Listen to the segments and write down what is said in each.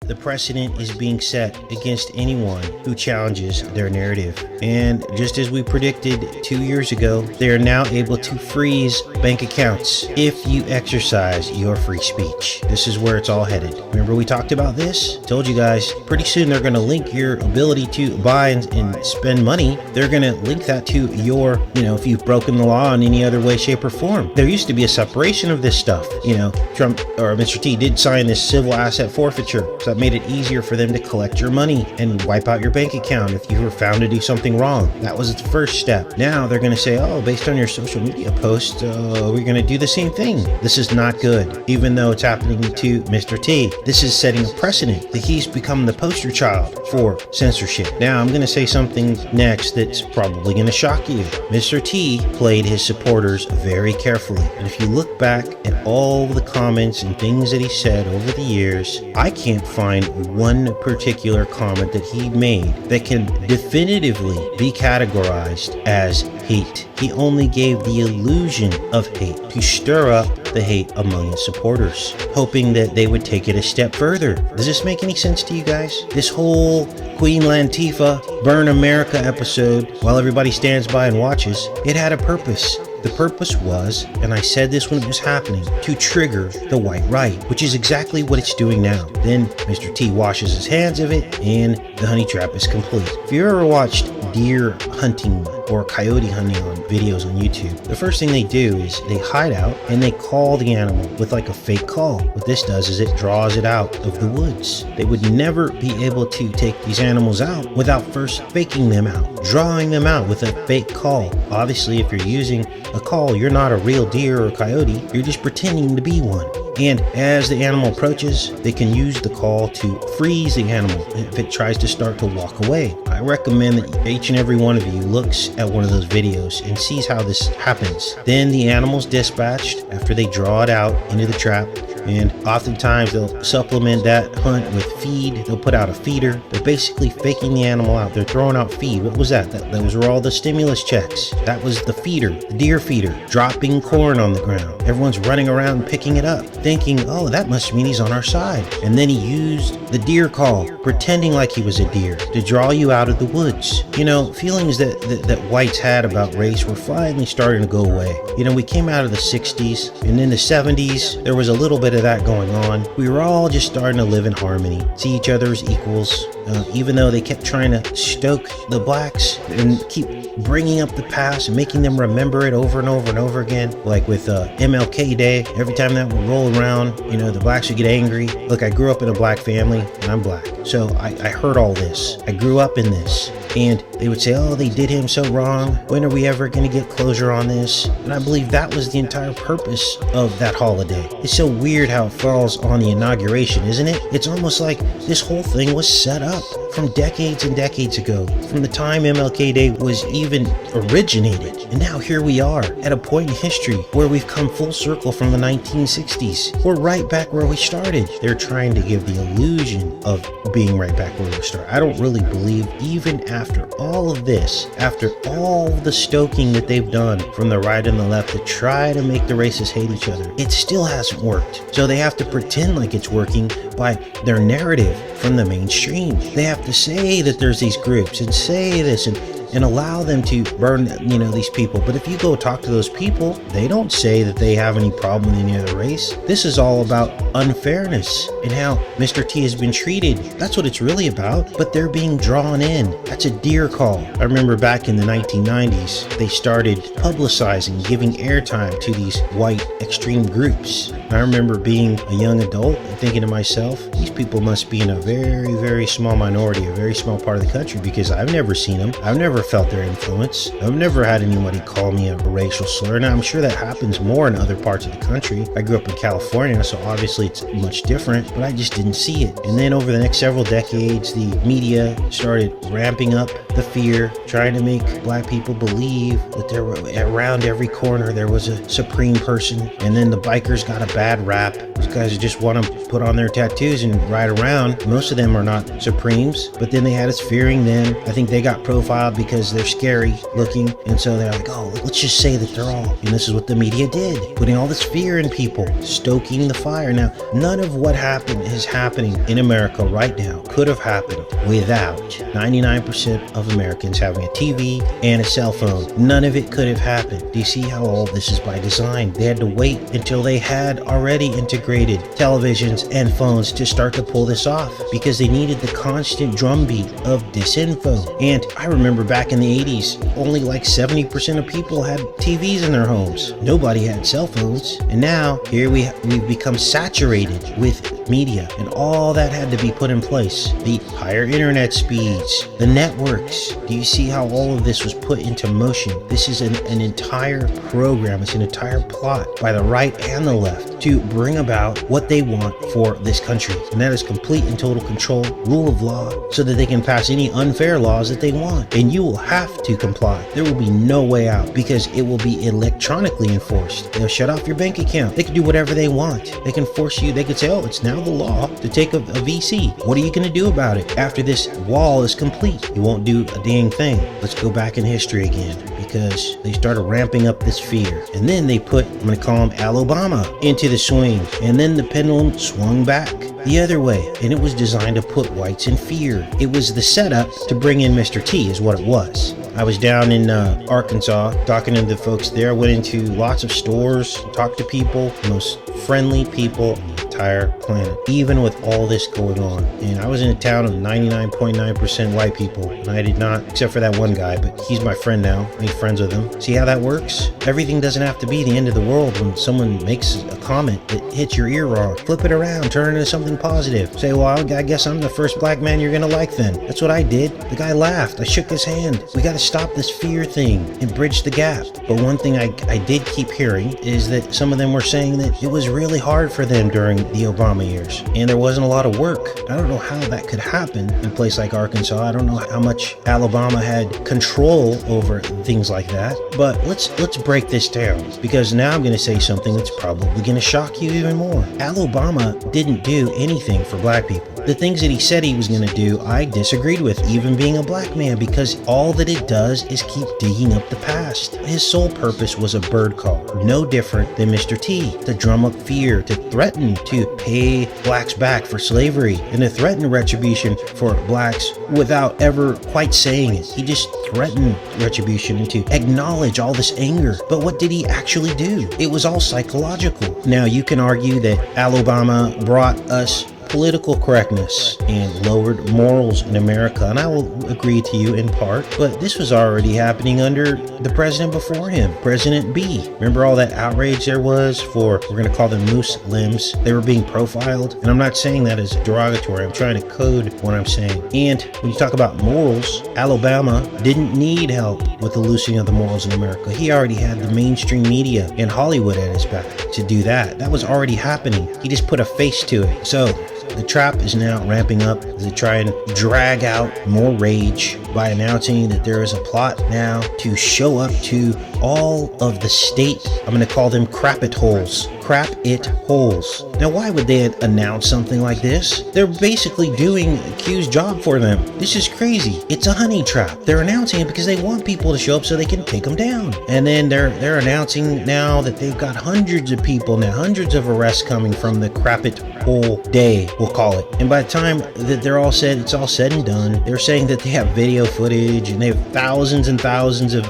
the precedent is being set against anyone who challenges their narrative. And just as we predicted 2 years ago, they are now able to freeze bank accounts if you exercise your free speech. This is where it's all headed. Remember we talked about this? Told you guys, pretty soon they're going to link your ability to buy and spend money. They're going to link that to your, if you've broken the law in any other way, shape, or form. There used to be a separation of this stuff. Trump or Mr. T did sign this civil asset forfeiture, so that made it easier for them to collect your money and wipe out your bank account if you were found to do something wrong. That was its first step. Now they're going to say, based on your social media post, we're going to do the same thing. This is not good, even though it's happening to Mr. T. This is setting a precedent that he's become the poster child for censorship. Now I'm going to say something next that's probably going to shock you. Mr. T played his supporters very carefully, and if you look back at all the comments and things that he said over the years, I can't find one particular comment that he made that can definitively be categorized as hate. He only gave the illusion of hate to stir up the hate among his supporters, hoping that they would take it a step further. Does this make any sense to you guys? This whole Queen Latifah Burn America episode, while everybody stands by and watches, it had a purpose. The purpose was, and I said this when it was happening, to trigger the white right, which is exactly what it's doing now. Then Mr. T washes his hands of it, and the honey trap is complete. If you ever watched deer hunting or coyote hunting on videos on YouTube, the first thing they do is they hide out and they call the animal with like a fake call. What this does is it draws it out of the woods. They would never be able to take these animals out without first faking them out, drawing them out with a fake call. Obviously, if you're using a call, you're not a real deer or coyote, you're just pretending to be one. And as the animal approaches, they can use the call to freeze the animal if it tries to start to walk away. I recommend that each and every one of you looks at one of those videos and sees how this happens. Then the animal's dispatched after they draw it out into the trap, and oftentimes they'll supplement that hunt with feed. They'll put out a feeder. They're basically faking the animal out. They're throwing out feed. What was that? Those were all the stimulus checks. That was the feeder, the deer feeder, dropping corn on the ground. Everyone's running around picking it up, thinking, that must mean he's on our side. And then he used the deer call, pretending like he was a deer, to draw you out of the woods. Feelings that whites had about race were finally starting to go away. We came out of the 60s, and in the 70s, there was a little bit of that going on. We were all just starting to live in harmony, see each other as equals, even though they kept trying to stoke the blacks and keep bringing up the past and making them remember it over and over and over again. Like with MLK Day, every time that would roll around, the blacks would get angry. Look, I grew up in a black family and I'm black, so I heard all this. I grew up in this. And they would say, they did him so wrong. When are we ever going to get closure on this? And I believe that was the entire purpose of that holiday. It's so weird how it falls on the inauguration, isn't it? It's almost like this whole thing was set up from decades and decades ago, from the time MLK Day was even originated. And now here we are at a point in history where we've come full circle from the 1960s. We're right back where we started. They're trying to give the illusion of being right back where we started. I don't really believe, even after all of this, after all the stoking that they've done from the right and the left to try to make the racists hate each other, it still hasn't worked. So they have to pretend like it's working by their narrative from the mainstream. They have to say that there's these groups and say this and allow them to burn, these people. But if you go talk to those people, they don't say that they have any problem with any other race. This is all about unfairness and how Mr. T has been treated. That's what it's really about. But they're being drawn in. That's a deer call. I remember back in the 1990s, they started publicizing, giving airtime to these white extreme groups. I remember being a young adult and thinking to myself, these people must be in a very, very small minority, a very small part of the country, because I've never seen them. I've never felt their influence. I've never had anybody call me a racial slur. Now, I'm sure that happens more in other parts of the country. I grew up in California, so obviously it's much different, but I just didn't see it. And then over the next several decades, the media started ramping up the fear, trying to make black people believe that there were around every corner there was a supreme person. And then the bikers got a bad rap. Those guys just want to put on their tattoos and ride around. Most of them are not supremes, but then they had us fearing them. I think they got profiled because they're scary looking, and so they're like, oh, let's just say that they're all, and this is what the media did, putting all this fear in people, stoking the fire. Now, none of what happened is happening in America right now could have happened without 99% of Americans having a TV and a cell phone. None of it could have happened. Do you see how all this is by design? They had to wait until they had already integrated televisions and phones to start to pull this off, because they needed the constant drumbeat of disinfo. And I remember back in the 80s, only like 70% of people had TVs in their homes. Nobody had cell phones. And now here we've become saturated with media, and all that had to be put in place. The higher internet speeds, the networks. Do you see how all of this was put into motion? This is an entire program. It's an entire plot by the right and the left to bring about what they want for this country. And that is complete and total control, rule of law, so that they can pass any unfair laws that they want. And you will have to comply. There will be no way out, because it will be electronically enforced. They'll shut off your bank account. They can do whatever they want. They can force you. They could say, oh, it's now the law to take a VC. What are you going to do about it? After this wall is complete, you won't do a dang thing. Let's go back in history again, because they started ramping up this fear. And then they put, I'm going to call him Alabama, into the swing. And then the pendulum swung back the other way. And it was designed to put whites in fear. It was the setup to bring in Mr. T is what it was. I was down in Arkansas talking to the folks there. I went into lots of stores, talked to people, the most friendly people on the entire planet, even with all this going on. And I was in a town of 99.9% white people, and I did not, except for that one guy, but he's my friend now. I made friends with him. See how that works? Everything doesn't have to be the end of the world when someone makes a comment that hits your ear wrong. Flip it around, turn it into something positive. Say, well, I guess I'm the first black man you're gonna like then. That's what I did. The guy laughed. I shook his hand. We gotta stop this fear thing and bridge the gap. But one thing I did keep hearing is that some of them were saying that it was really hard for them during the Obama years, and there wasn't a lot of work. I don't know how that could happen in a place like Arkansas. I don't know how much Alabama had control over things like that. But let's break this down, because now I'm going to say something that's probably going to shock you even more. Alabama didn't do anything for black people. The things that he said he was going to do, I disagreed with, even being a black man, because all that it does is keep digging up the past. His sole purpose was a bird call, no different than Mr. T, to drum up fear, to threaten to pay blacks back for slavery, and to threaten retribution for blacks without ever quite saying it. He just threatened retribution and to acknowledge all this anger. But what did he actually do? It was all psychological. Now, you can argue that Alabama brought us political correctness and lowered morals in America, and I will agree to you in part, but this was already happening under the president before him, President B. Remember all that outrage there was for, we're going to call them Muslims. They were being profiled, and I'm not saying that as derogatory. I'm trying to code what I'm saying. And when you talk about morals, Alabama didn't need help with the loosening of the morals in America. He already had the mainstream media and Hollywood at his back to do that. That was already happening. He just put a face to it. So the trap is now ramping up as they try and drag out more rage by announcing that there is a plot now to show up to all of the state, I'm going to call them crap it holes. Crap it holes. Now, why would they announce something like this? They're basically doing Q's job for them. This is crazy. It's a honey trap. They're announcing it because they want people to show up so they can take them down. And then they're announcing now that they've got hundreds of people now, hundreds of arrests coming from the crap it hole day, we'll call it. And by the time that they're all said, it's all said and done, they're saying that they have video footage and they have thousands and thousands of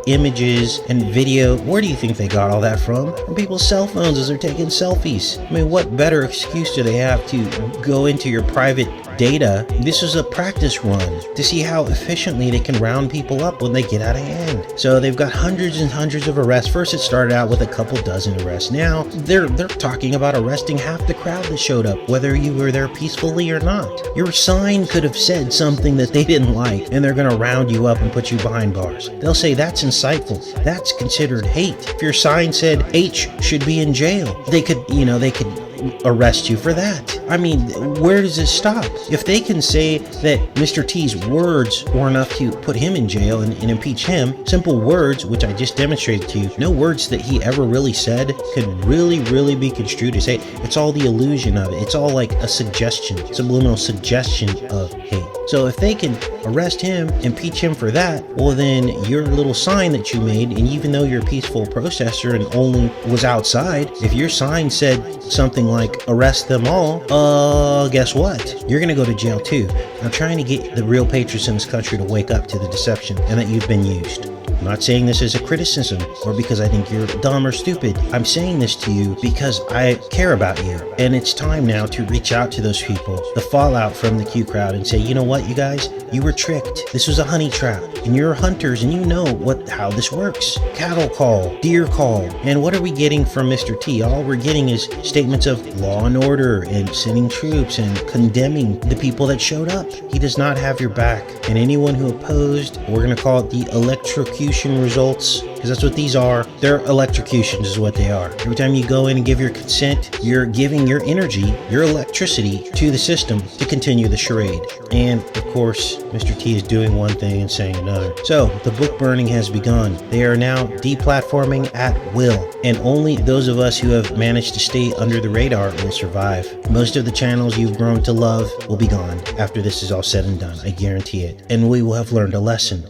images and video. Where do you think they got all that from? From people's cell phones as they're taking selfies. I mean, what better excuse do they have to go into your private data? This is a practice run to see how efficiently they can round people up when they get out of hand. So they've got hundreds and hundreds of arrests. First it started out with a couple dozen arrests. Now they're talking about arresting half the crowd that showed up, whether you were there peacefully or not. Your sign could have said something that they didn't like, and they're going to round you up and put you behind bars. They'll say that's insightful. That's considered hate. If your sign said H should be in jail, they could arrest you for that. I mean, where does this stop? If they can say that Mr. T's words were enough to put him in jail and impeach him, simple words, which I just demonstrated to you, no words that he ever really said could really be construed to say, it's all the illusion of it. It's all like a suggestion, subliminal suggestion of hate. So if they can arrest him, impeach him for that, well then your little sign that you made, and even though you're a peaceful protester and only was outside, if your sign said something like arrest them all, guess what? You're gonna go to jail too. I'm trying to get the real patriots in this country to wake up to the deception and that you've been used. I'm not saying this as a criticism or because I think you're dumb or stupid. I'm saying this to you because I care about you. And it's time now to reach out to those people, the fallout from the Q crowd, and say, you know what, you guys, you were tricked. This was a honey trap. And you're hunters and you know how this works. Cattle call, deer call. And what are we getting from Mr. T? All we're getting is statements of law and order and sending troops and condemning the people that showed up. He does not have your back. And anyone who opposed, we're going to call it the electrocution results, because that's what these are. They're electrocutions is what they are. Every time you go in and give your consent, you're giving your energy, your electricity to the system to continue the charade. And of course, Mr. T is doing one thing and saying another. So the book burning has begun. They are now deplatforming at will, and only those of us who have managed to stay under the radar will survive. Most of the channels you've grown to love will be gone after this is all said and done. I guarantee it. And we will have learned a lesson.